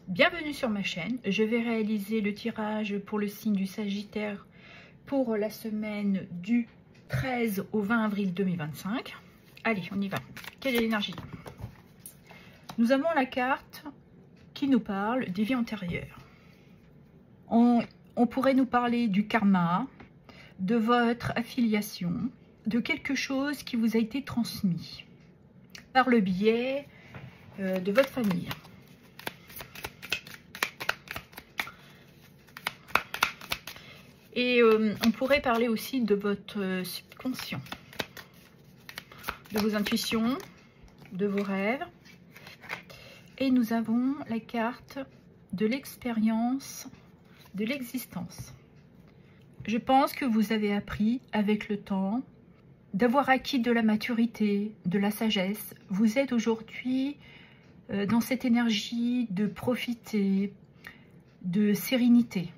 Bienvenue sur ma chaîne. Je vais réaliser le tirage pour le signe du Sagittaire pour la semaine du 13 au 20 avril 2025. Allez, on y va. Quelle est l'énergie? Nous avons la carte qui nous parle des vies antérieures. On pourrait nous parler du karma, de votre affiliation, de quelque chose qui vous a été transmis par le biais de votre famille. Et on pourrait parler aussi de votre subconscient, de vos intuitions, de vos rêves. Et nous avons la carte de l'expérience, de l'existence. Je pense que vous avez appris avec le temps, d'avoir acquis de la maturité, de la sagesse. Vous êtes aujourd'hui dans cette énergie de profiter, de sérénité.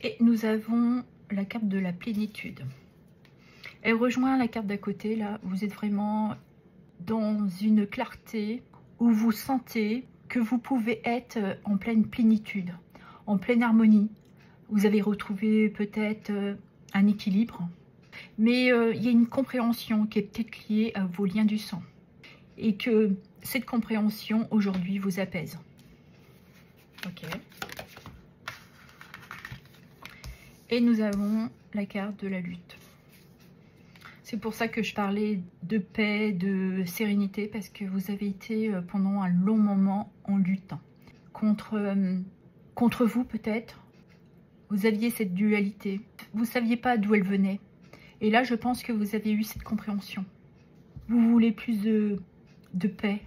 Et nous avons la carte de la plénitude. Elle rejoint la carte d'à côté, là. Vous êtes vraiment dans une clarté où vous sentez que vous pouvez être en pleine plénitude, en pleine harmonie. Vous avez retrouvé peut-être un équilibre, mais il y a une compréhension qui est peut-être liée à vos liens du sang. Et que cette compréhension, aujourd'hui, vous apaise. Ok. Et nous avons la carte de la lutte. C'est pour ça que je parlais de paix, de sérénité, parce que vous avez été pendant un long moment en lutte. Contre vous peut-être. Vous aviez cette dualité. Vous ne saviez pas d'où elle venait. Et là, je pense que vous avez eu cette compréhension. Vous voulez plus de paix.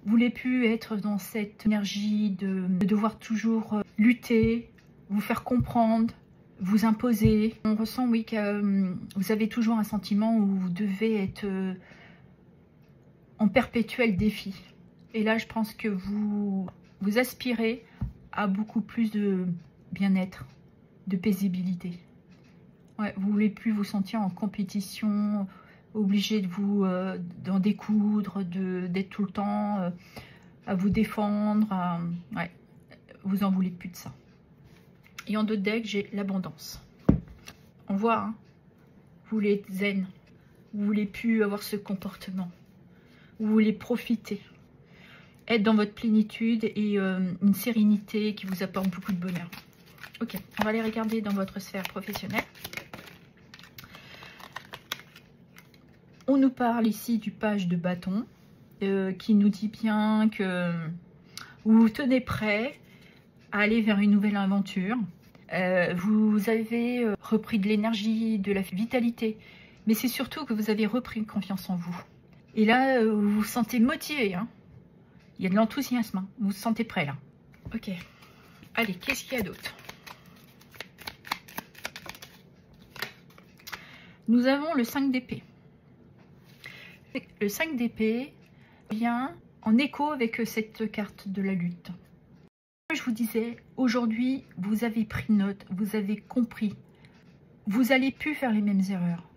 Vous voulez plus être dans cette énergie de devoir toujours lutter, vous faire comprendre, vous imposer. On ressent, oui, que vous avez toujours un sentiment où vous devez être en perpétuel défi. Et là, je pense que vous aspirez à beaucoup plus de bien-être, de paisibilité. Ouais, vous ne voulez plus vous sentir en compétition, obligé de vous d'en découdre, d'être tout le temps à vous défendre. Ouais, vous en voulez plus de ça. Et en d'autres decks, j'ai l'abondance. On voit, hein, vous voulez être zen. Vous voulez plus avoir ce comportement. Vous voulez profiter. Être dans votre plénitude et une sérénité qui vous apporte beaucoup de bonheur. Ok, on va aller regarder dans votre sphère professionnelle. On nous parle ici du page de bâton qui nous dit bien que vous vous tenez prêt à aller vers une nouvelle aventure. Vous avez repris de l'énergie, de la vitalité, mais c'est surtout que vous avez repris confiance en vous. Et là, vous vous sentez motivé, hein. Il y a de l'enthousiasme, hein. Vous vous sentez prêt là. Ok. Allez, qu'est-ce qu'il y a d'autre? Nous avons le 5 d'épée. Le 5 d'épée vient en écho avec cette carte de la lutte. Je vous disais, aujourd'hui, vous avez pris note, vous avez compris. Vous n'allez plus faire les mêmes erreurs.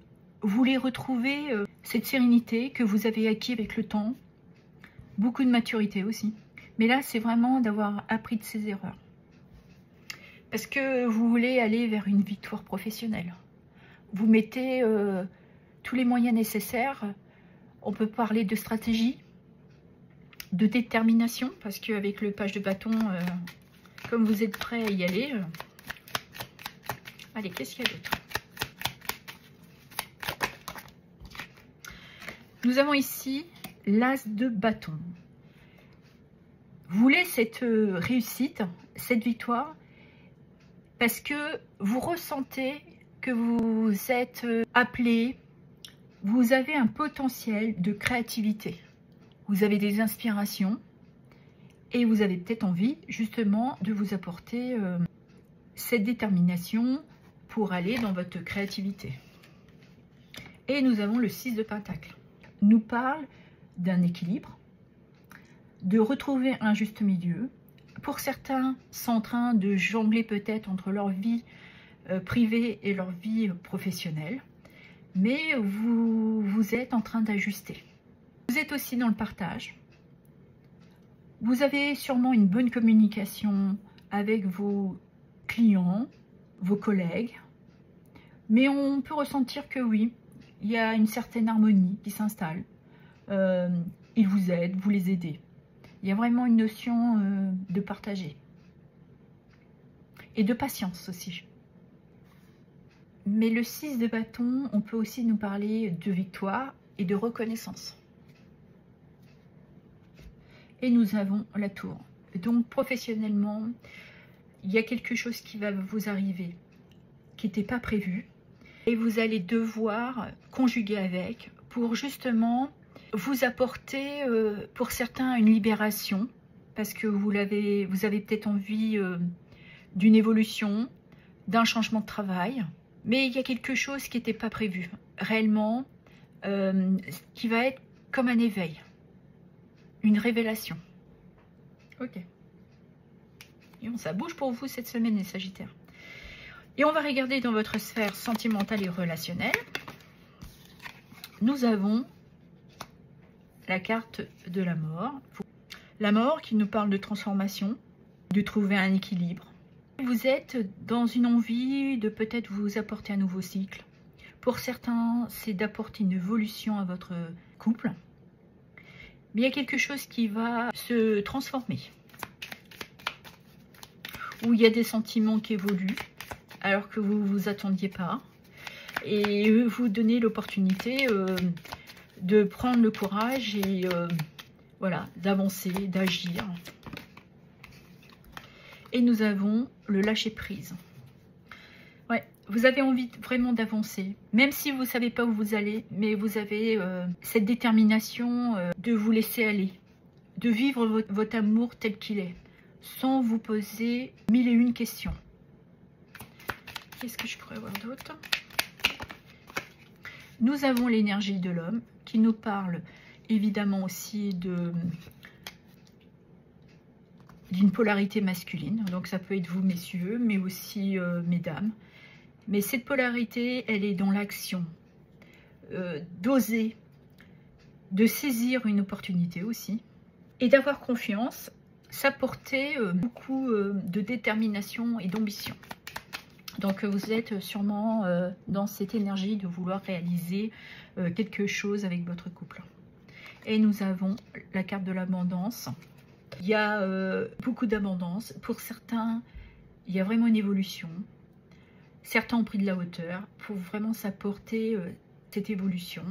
Vous voulez retrouver cette sérénité que vous avez acquis avec le temps. Beaucoup de maturité aussi. Mais là, c'est vraiment d'avoir appris de ces erreurs. Parce que vous voulez aller vers une victoire professionnelle. Vous mettez tous les moyens nécessaires. On peut parler de stratégie, de détermination, parce qu'avec le page de bâton, comme vous êtes prêt à y aller. Allez, qu'est-ce qu'il y a d'autre? Nous avons ici l'as de bâton. Vous voulez cette réussite, cette victoire, parce que vous ressentez que vous êtes appelé, vous avez un potentiel de créativité. Vous avez des inspirations et vous avez peut-être envie justement de vous apporter cette détermination pour aller dans votre créativité. Et nous avons le 6 de Pentacle. Nous parle d'un équilibre, de retrouver un juste milieu. Pour certains, sont en train de jongler peut-être entre leur vie privée et leur vie professionnelle. mais vous êtes en train d'ajuster. Vous êtes aussi dans le partage. Vous avez sûrement une bonne communication avec vos clients, vos collègues, mais on peut ressentir que oui, il y a une certaine harmonie qui s'installe. Ils vous aident, vous les aidez. Il y a vraiment une notion de partager. Et de patience aussi. Mais le 6 de bâton, on peut aussi nous parler de victoire et de reconnaissance. Et nous avons la tour. Donc professionnellement, il y a quelque chose qui va vous arriver, qui n'était pas prévu. Et vous allez devoir conjuguer avec pour justement vous apporter, pour certains, une libération. Parce que vous avez peut-être envie d'une évolution, d'un changement de travail. Mais il y a quelque chose qui n'était pas prévu, réellement, qui va être comme un éveil. Une révélation. Ok. Et ça bouge pour vous cette semaine, les Sagittaires. Et on va regarder dans votre sphère sentimentale et relationnelle. Nous avons la carte de la mort. La mort qui nous parle de transformation, de trouver un équilibre. Vous êtes dans une envie de peut-être vous apporter un nouveau cycle. Pour certains, c'est d'apporter une évolution à votre couple. Mais il y a quelque chose qui va se transformer. Où il y a des sentiments qui évoluent alors que vous ne vous attendiez pas. Et vous donnez l'opportunité de prendre le courage et voilà, d'avancer, d'agir. Et nous avons le lâcher prise. Ouais, vous avez envie vraiment d'avancer, même si vous ne savez pas où vous allez, mais vous avez cette détermination de vous laisser aller, de vivre votre amour tel qu'il est, sans vous poser mille et une questions. Qu'est-ce que je pourrais avoir d'autre? Nous avons l'énergie de l'homme qui nous parle évidemment aussi d'une polarité masculine. Donc ça peut être vous, messieurs, mais aussi mesdames. Mais cette polarité, elle est dans l'action. D'oser, de saisir une opportunité aussi. Et d'avoir confiance, s'apporter beaucoup de détermination et d'ambition. Donc vous êtes sûrement dans cette énergie de vouloir réaliser quelque chose avec votre couple. Et nous avons la carte de l'abondance. Il y a beaucoup d'abondance. Pour certains, il y a vraiment une évolution. Certains ont pris de la hauteur pour vraiment s'apporter cette évolution.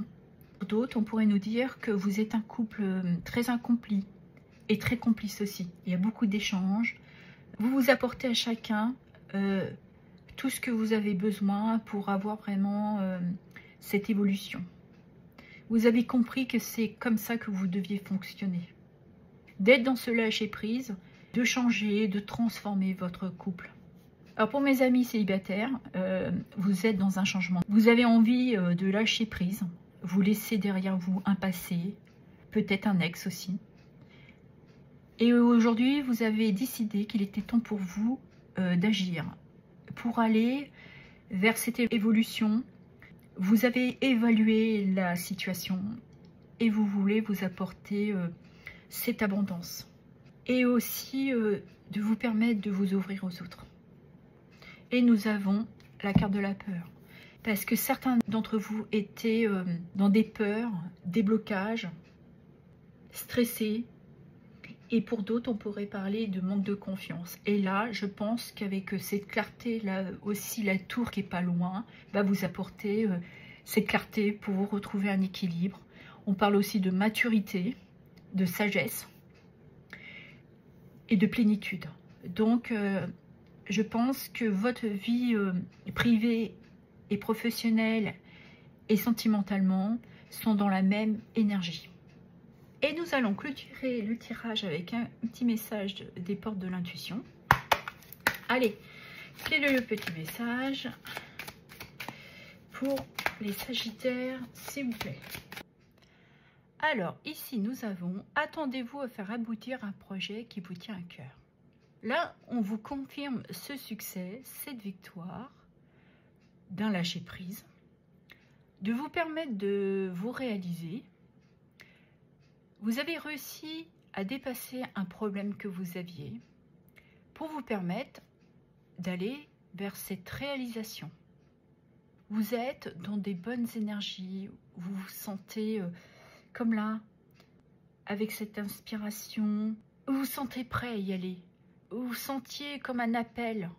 Pour d'autres, on pourrait nous dire que vous êtes un couple très accompli et très complice aussi. Il y a beaucoup d'échanges. Vous vous apportez à chacun tout ce que vous avez besoin pour avoir vraiment cette évolution. Vous avez compris que c'est comme ça que vous deviez fonctionner. D'être dans ce lâcher-prise, de changer, de transformer votre couple. Alors pour mes amis célibataires, vous êtes dans un changement. Vous avez envie de lâcher prise, vous laissez derrière vous un passé, peut-être un ex aussi. Et aujourd'hui, vous avez décidé qu'il était temps pour vous d'agir, pour aller vers cette évolution. Vous avez évalué la situation et vous voulez vous apporter cette abondance. Et aussi de vous permettre de vous ouvrir aux autres. Et nous avons la carte de la peur. Parce que certains d'entre vous étaient dans des peurs, des blocages, stressés. Et pour d'autres, on pourrait parler de manque de confiance. Et là, je pense qu'avec cette clarté, là aussi, la tour qui n'est pas loin, va vous apporter cette clarté pour vous retrouver un équilibre. On parle aussi de maturité, de sagesse et de plénitude. Donc, je pense que votre vie privée et professionnelle et sentimentalement sont dans la même énergie. Et nous allons clôturer le tirage avec un petit message des portes de l'intuition. Allez, quel est le petit message pour les Sagittaires, s'il vous plaît? Alors, ici, nous avons « Attendez-vous à faire aboutir un projet qui vous tient à cœur ». Là, on vous confirme ce succès, cette victoire d'un lâcher-prise. de vous permettre de vous réaliser. Vous avez réussi à dépasser un problème que vous aviez pour vous permettre d'aller vers cette réalisation. Vous êtes dans des bonnes énergies, vous vous sentez comme là, avec cette inspiration, vous vous sentez prêt à y aller, vous vous sentiez comme un appel.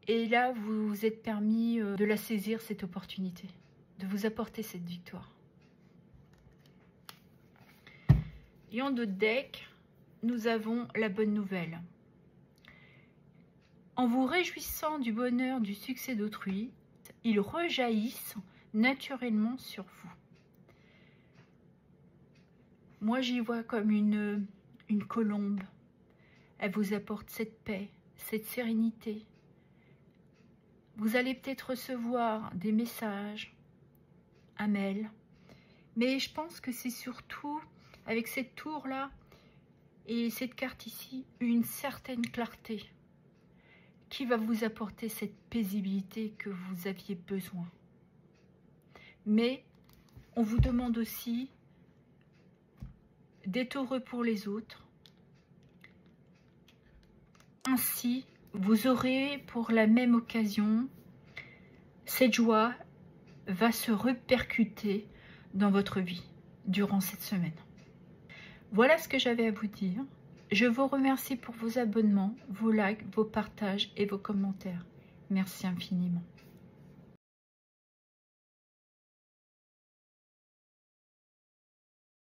Et là, vous vous êtes permis de la saisir, cette opportunité, de vous apporter cette victoire. Et en notre deck, nous avons la bonne nouvelle. En vous réjouissant du bonheur, du succès d'autrui, ils rejaillissent naturellement sur vous. Moi, j'y vois comme une colombe. Elle vous apporte cette paix, cette sérénité. Vous allez peut-être recevoir des messages, un mail. Mais je pense que c'est surtout, avec cette tour-là et cette carte ici, une certaine clarté qui va vous apporter cette paisibilité que vous aviez besoin. Mais on vous demande aussi d'être heureux pour les autres. Ainsi, vous aurez pour la même occasion, cette joie va se répercuter dans votre vie durant cette semaine. Voilà ce que j'avais à vous dire. Je vous remercie pour vos abonnements, vos likes, vos partages et vos commentaires. Merci infiniment.